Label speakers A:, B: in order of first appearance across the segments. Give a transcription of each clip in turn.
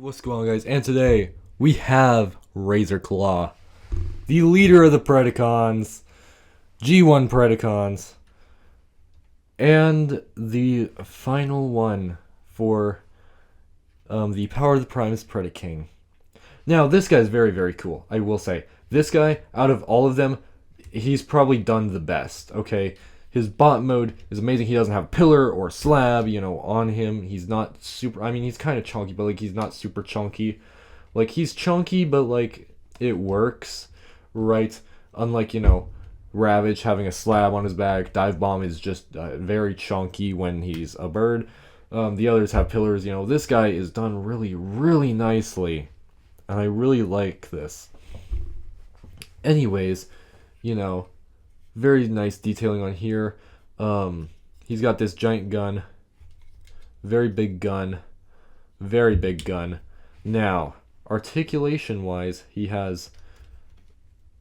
A: What's going on, guys? And today we have Razorclaw, the leader of the Predacons, G1 Predacons, and the final one for the Power of the Primes Predaking. Now, this guy is very, very cool, I will say. This guy, out of all of them, he's probably done the best, okay? His bot mode is amazing. He doesn't have pillar or slab, on him. He's not super... I mean, he's kind of chunky, but, he's not super chunky. He's chunky, but, it works, right? Unlike, Ravage having a slab on his back. Dive Bomb is just very chunky when he's a bird. The others have pillars. This guy is done really, really nicely. And I really like this. Anyways, very nice detailing on here. He's got this giant gun. Very big gun. Very big gun. Now, articulation-wise, he has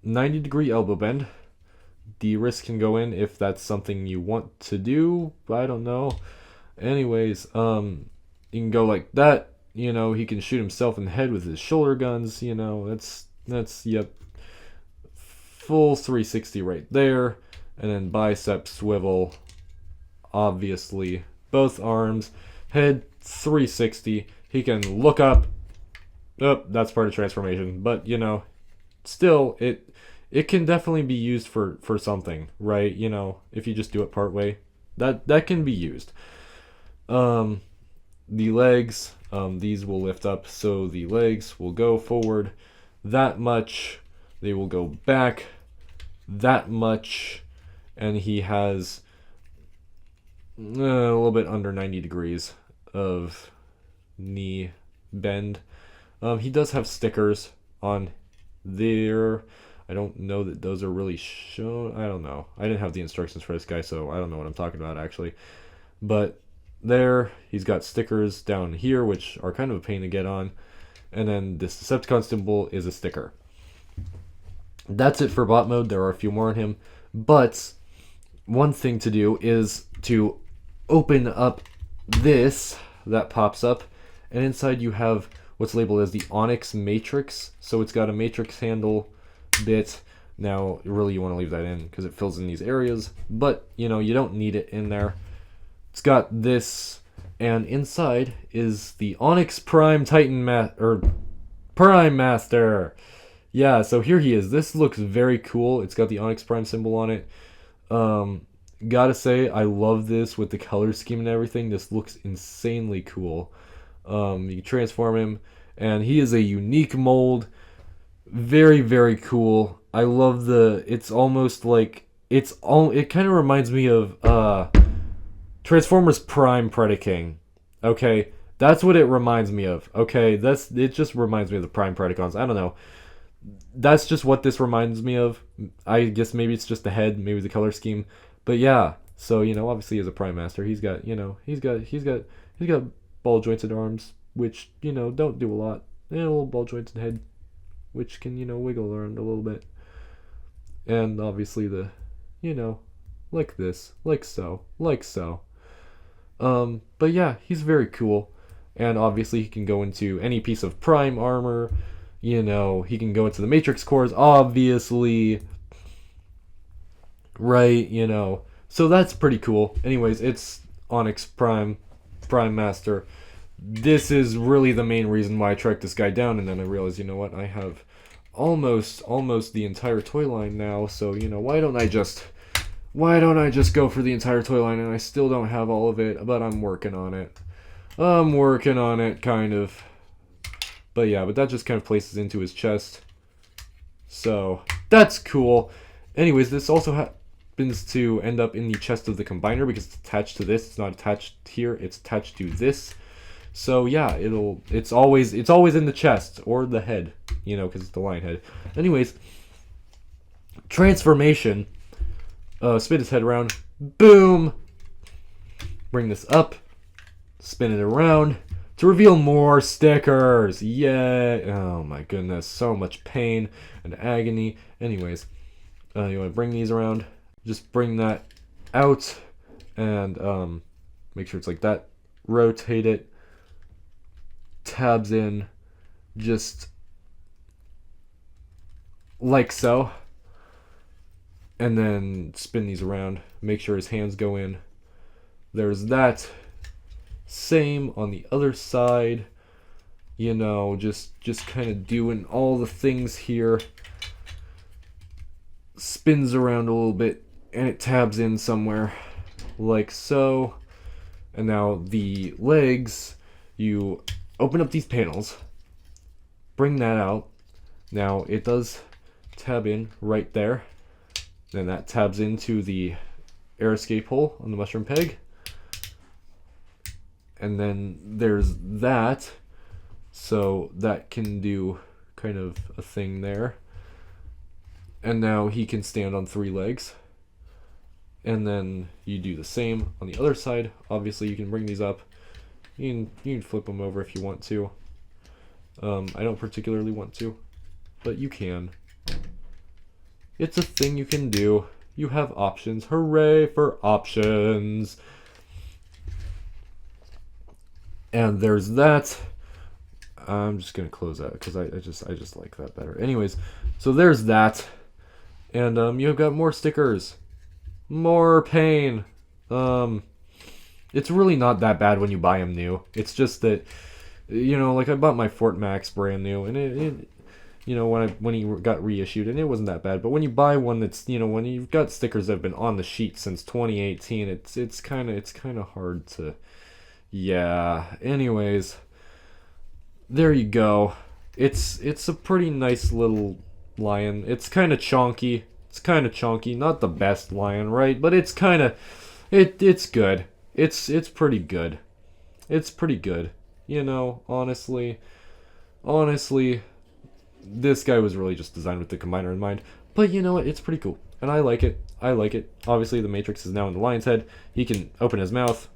A: 90-degree elbow bend. The wrist can go in if that's something you want to do. I don't know. Anyways, you can go like that. He can shoot himself in the head with his shoulder guns. That's yep. Full 360 right there. And then bicep swivel. Obviously. Both arms. Head 360. He can look up. Oh, that's part of transformation. But, still, it can definitely be used for something, right? If you just do it part way. That can be used. The legs, these will lift up, so the legs will go forward that much. They will go back that much, and he has a little bit under 90 degrees of knee bend. He does have stickers on there. I don't know that those are really shown. I don't know. I didn't have the instructions for this guy, so I don't know what I'm talking about, actually. But there, he's got stickers down here, which are kind of a pain to get on. And then this Decepticon symbol is a sticker. That's it for bot mode. There are a few more on him. But one thing to do is to open up this that pops up. And inside you have what's labeled as the Onyx Matrix. So it's got a matrix handle bit. Now, really, you want to leave that in because it fills in these areas. But, you don't need it in there. It's got this, and inside is the Onyx Prime Prime Master. Yeah, so here he is. This looks very cool. It's got the Onyx Prime symbol on it. Gotta say, I love this with the color scheme and everything. This looks insanely cool. You can transform him, and he is a unique mold. Very, very cool. I love it's almost like, it kind of reminds me of, Transformers Prime Predaking. Okay, that's what it reminds me of. Okay, it just reminds me of the Prime Predacons. I don't know. That's just what this reminds me of. I guess maybe it's just the head, maybe the color scheme. But yeah, so obviously as a Prime Master, he's got ball jointed arms, which don't do a lot, and a little ball jointed head, which can wiggle around a little bit, and obviously the like this, like so. But yeah, he's very cool. And obviously he can go into any piece of Prime armor. He can go into the Matrix cores, obviously. Right, So that's pretty cool. Anyways, it's Onyx Prime Master. This is really the main reason why I tracked this guy down. And then I realized, what? I have almost the entire toy line now. So, why don't I just go for the entire toy line? And I still don't have all of it, but I'm working on it. Kind of. But yeah, but that just kind of places into his chest. So, that's cool. Anyways, this also happens to end up in the chest of the Combiner because it's attached to this. It's not attached here, it's attached to this. So yeah, it's always in the chest or the head, because it's the lion head. Anyways, transformation. Spin his head around. Boom! Bring this up. Spin it around. To reveal more stickers. Yay! Oh my goodness. So much pain and agony. Anyways, you want to bring these around. Just bring that out. And make sure it's like that. Rotate it. tabs in just like so, and then spin these around, make sure his hands go in. There's that. Same on the other side, you know, just kind of doing all the things here. Spins around a little bit and it tabs in somewhere like so. And now the legs, you open up these panels, bring that out. Now it does tab in right there. Then that tabs into the air escape hole on the mushroom peg. And then there's that. So that can do kind of a thing there. And now he can stand on 3 legs. And then you do the same on the other side. Obviously, you can bring these up. You can flip them over if you want to. I don't particularly want to, but you can. It's a thing you can do. You have options. Hooray for options! And there's that. I'm just gonna close that because I just like that better. Anyways, so there's that, and you've got more stickers. More pain. It's really not that bad when you buy them new. It's just that, you know, like I bought my Fort Max brand new, and it you know, when he got reissued, and it wasn't that bad. But when you buy one that's, you know, when you've got stickers that have been on the sheet since 2018, it's kind of hard to, yeah. Anyways, there you go. It's a pretty nice little lion. It's kind of chonky. Not the best lion, right? But it's kind of, it's good. It's pretty good. It's pretty good. You know, honestly, this guy was really just designed with the combiner in mind. But you know what? It's pretty cool, and I like it. Obviously, the Matrix is now in the lion's head. He can open his mouth,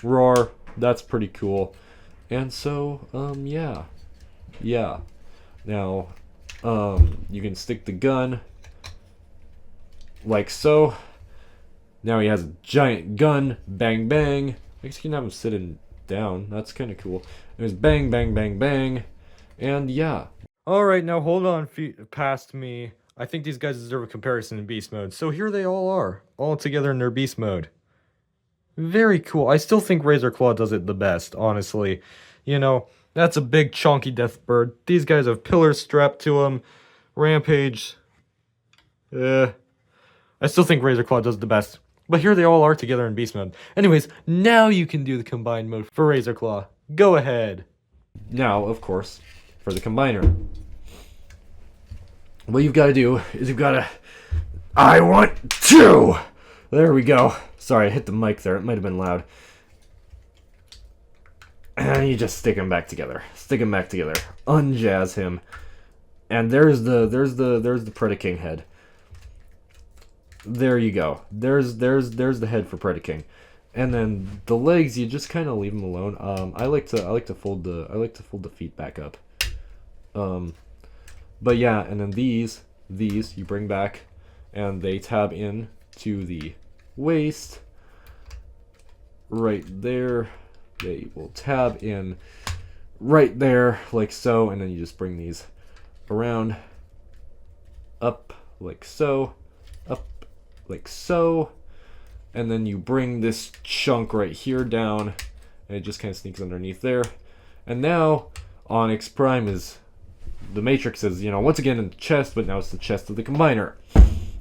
A: roar. That's pretty cool. And so, yeah. Now, you can stick the gun like so. Now he has a giant gun. Bang, bang. I guess you can have him sitting down. That's kind of cool. There's bang, bang, bang, bang. And yeah. Alright, now hold on past me. I think these guys deserve a comparison in beast mode. So here they all are. All together in their beast mode. Very cool. I still think Razorclaw does it the best, honestly. You know, that's a big chonky death bird. These guys have pillars strapped to them. Rampage. I still think Razorclaw does the best. But here they all are together in beast mode. Anyways, now you can do the combined mode for Razorclaw. Go ahead. Now, of course, for the combiner, what you've got to do is you've got to... I want to! There we go. Sorry, I hit the mic there. It might have been loud. And you just stick them back together. Unjazz him. And there's the Predaking head. There you go. There's the head for Predaking. And then the legs, you just kind of leave them alone. I like to fold the feet back up. But yeah, and then these you bring back, and they tab in to the waist right there. They will tab in right there like so, and then you just bring these around, up like so, up like so, and then you bring this chunk right here down, and it just kind of sneaks underneath there. And now Onyx Prime is, the Matrix is, you know, once again in the chest, but now it's the chest of the combiner.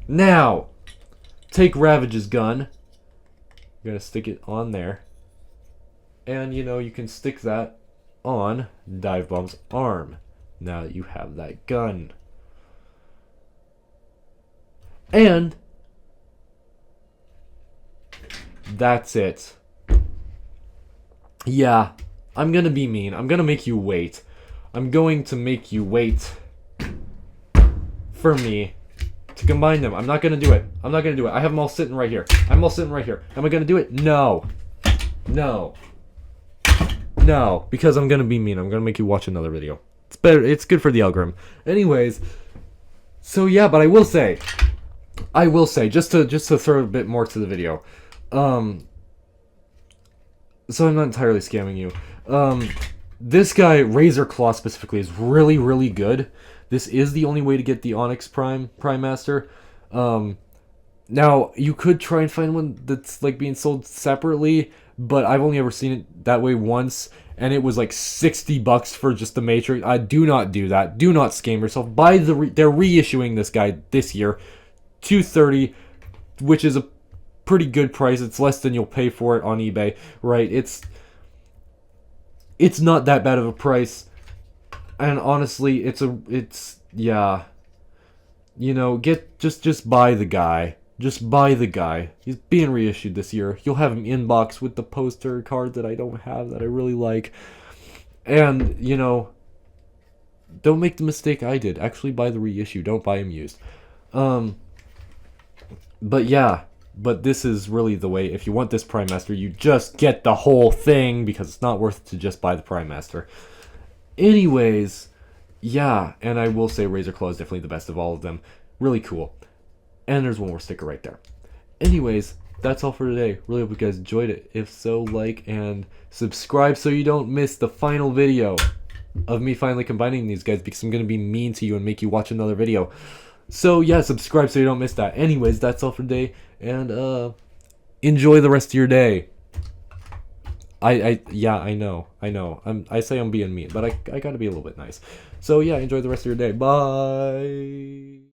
A: Now take Ravage's gun. You're gonna stick it on there, and you know, you can stick that on Dive Bomb's arm now that you have that gun. And that's it. Yeah, I'm gonna be mean. I'm gonna make you wait. I'm going to make you wait for me to combine them. I'm not gonna do it. I have them all sitting right here. Am I gonna do it? No, because I'm gonna be mean. I'm gonna make you watch another video. It's better. It's good for the algorithm. Anyways, so yeah, but I will say, just to throw a bit more to the video. So I'm not entirely scamming you. This guy, Razorclaw specifically, is really, really good. This is the only way to get the Onyx Prime Master. Um, Now, you could try and find one that's like being sold separately, but I've only ever seen it that way once, and it was like $60 for just the Matrix. I do not do that. Do not scam yourself. Buy they're reissuing this guy this year, $230, which is a pretty good price. It's less than you'll pay for it on eBay, right? It's not that bad of a price, and honestly, it's yeah. You know, just buy the guy. Just buy the guy. He's being reissued this year. You'll have him in box with the poster card that I don't have that I really like. And, you know, don't make the mistake I did. Actually buy the reissue. Don't buy him used. But yeah, but this is really the way. If you want this Prime Master, you just get the whole thing because it's not worth it to just buy the Prime Master. Anyways, yeah, and I will say Razorclaw is definitely the best of all of them. Really cool. And there's one more sticker right there. Anyways, that's all for today. Really hope you guys enjoyed it. If so, like and subscribe so you don't miss the final video of me finally combining these guys, because I'm going to be mean to you and make you watch another video. So yeah, subscribe so you don't miss that. Anyways, that's all for today, and enjoy the rest of your day. Yeah, I know. I say I'm being mean, but I gotta be a little bit nice. So yeah, enjoy the rest of your day. Bye.